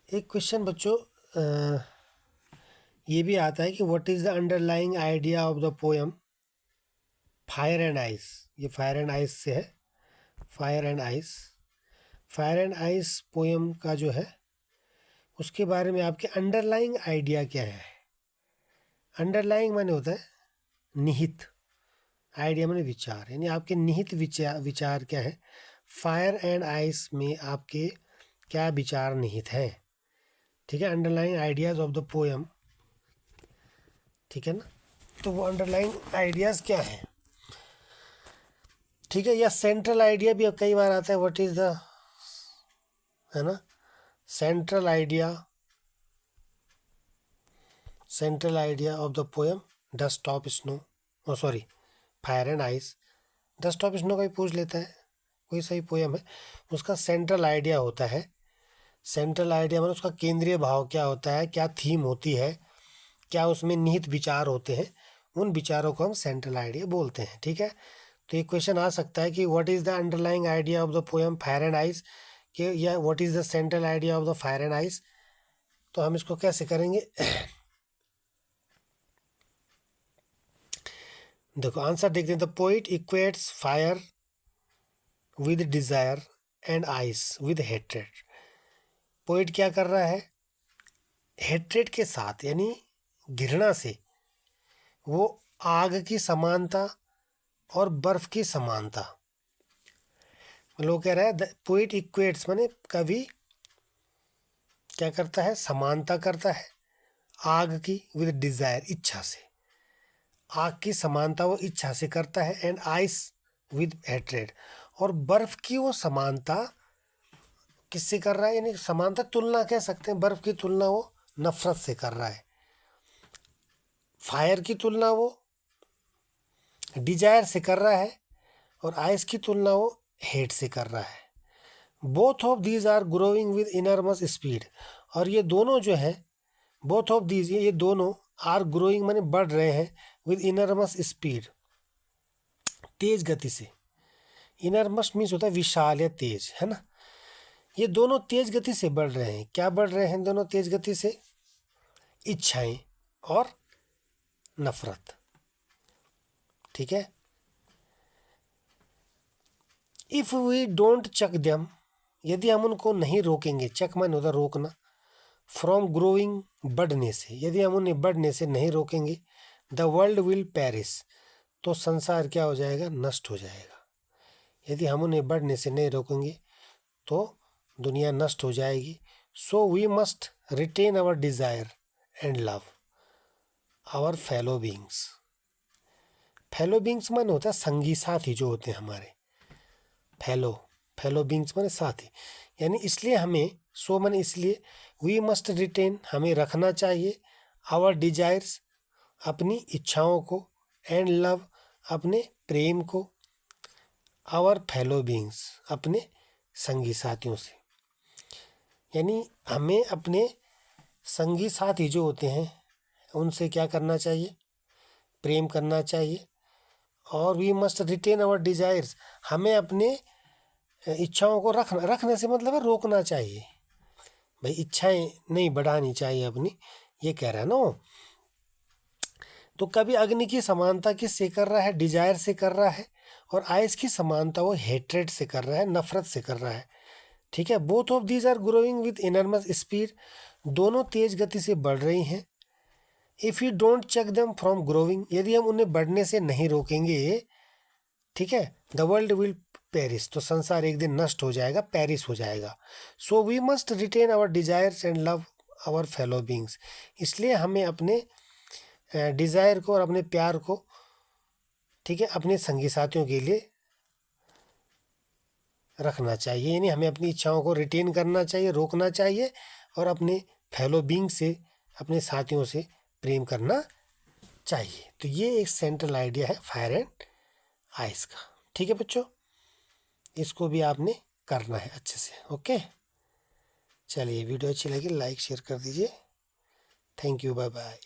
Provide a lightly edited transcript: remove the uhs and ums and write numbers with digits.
एक क्वेश्चन बच्चों ये भी आता है कि what is the underlying idea of the poem fire and ice. ये फायर एंड आइस से है। Fire and ice, fire and ice poem का जो है उसके बारे में आपके अंडरलाइंग आइडिया क्या है। अंडरलाइंग माने होता है निहित, आइडिया माने विचार, यानी आपके निहित विचार क्या है। फायर एंड आइस में आपके क्या विचार निहित हैं, ठीक है। Underlying ideas of the poem, ठीक है ना। तो वो अंडरलाइंग आइडियाज क्या हैं, ठीक है। या सेंट्रल आइडिया भी कई बार आता है, व्हाट इज द, है ना, central idea, central idea of the poem dust of snow, oh sorry fire and ice. Dust of snow का भी पूछ लेता है, कोई सही पोएम है, उसका सेंट्रल आइडिया होता है। सेंट्रल आइडिया मतलब उसका केंद्रीय भाव क्या होता है, क्या थीम होती है, क्या उसमें निहित विचार होते हैं, उन विचारों को हम सेंट्रल आइडिया बोलते हैं, ठीक है। तो ये क्वेश्चन आ सकता है कि what is the underlying idea of the poem fire and ice, कि या what is the central idea of the fire and ice. तो हम इसको कैसे करेंगे देखो आंसर देखते हैं। The poet equates fire with desire and ice with hatred. Poet क्या कर रहा है, हेट्रेड के साथ यानी घृणा से वो आग की समानता और बर्फ की समानता, लोग कह रहा है पोइट इक्वेट्स माने कवि क्या करता है, समानता करता है आग की विद डिजायर, इच्छा से, आग की समानता वो इच्छा से करता है, एंड आइस विद हेट्रेड, और बर्फ की वो समानता किससे कर रहा है, यानी समानता तुलना कह सकते हैं, बर्फ की तुलना वो नफरत से कर रहा है, फायर की तुलना वो डिजायर से कर रहा है, और आइस की तुलना वो हेट से कर रहा है। Both of these are growing with enormous speed, और ये दोनों जो है, बोथ ऑफ दीज ये दोनों आर ग्रोइंग माने बढ़ रहे हैं, विद इनरमस स्पीड तेज गति से। इनरमस मीन्स होता है विशाल या तेज, है ना। ये दोनों तेज गति से बढ़ रहे हैं। क्या बढ़ रहे हैं दोनों तेज गति से, इच्छाएं और नफरत, ठीक है। If we don't check them, यदि हम उनको नहीं रोकेंगे, चक माने होता रोकना, फ्रॉम ग्रोइंग बढ़ने से, यदि हम उन्हें बढ़ने से नहीं रोकेंगे, द वर्ल्ड विल पेरिस, तो संसार क्या हो जाएगा, नष्ट हो जाएगा। यदि हम उन्हें बढ़ने से नहीं रोकेंगे तो दुनिया नष्ट हो जाएगी। So we must retain our desire and love our fellow beings. Fellow beings माने होता है संगी साथी जो होते हैं हमारे, फेलो, फेलो बींग्स माने साथी, यानी इसलिए हमें, सो माने इसलिए, वी मस्ट रिटेन हमें रखना चाहिए, आवर डिजायर्स अपनी इच्छाओं को, एंड लव अपने प्रेम को, आवर फेलो बींग्स अपने संगी साथियों से, यानी हमें अपने संगी साथी जो होते हैं उनसे क्या करना चाहिए, प्रेम करना चाहिए। और we must retain our desires, हमें अपने इच्छाओं को रखने से मतलब है रोकना चाहिए, भाई इच्छाएं नहीं बढ़ानी चाहिए अपनी, ये कह रहा है ना वो। तो कभी अग्नि की समानता किससे कर रहा है, डिजायर से कर रहा है, और आइस की समानता वो हेट्रेड से कर रहा है, नफरत से कर रहा है, ठीक है। Both of these are growing with enormous speed, दोनों तेज गति से बढ़ रही हैं। If you don't check them from growing, यदि हम उन्हें बढ़ने से नहीं रोकेंगे, ठीक है, द वर्ल्ड विल पेरिस, तो संसार एक दिन नष्ट हो जाएगा, पेरिस हो जाएगा। So we must retain our desires and love our fellow beings, इसलिए हमें अपने डिजायर को और अपने प्यार को, ठीक है, अपने संगी साथियों के लिए रखना चाहिए, यानी हमें अपनी इच्छाओं को रिटेन करना चाहिए, रोकना चाहिए, और अपने फेलो बींग से, अपने साथियों से प्रेम करना चाहिए। तो ये एक सेंट्रल आइडिया है फायर एंड आइस का, ठीक है बच्चों। इसको भी आपने करना है अच्छे से, ओके। चलिए वीडियो अच्छी लगी लाइक शेयर कर दीजिए। Thank you, bye bye.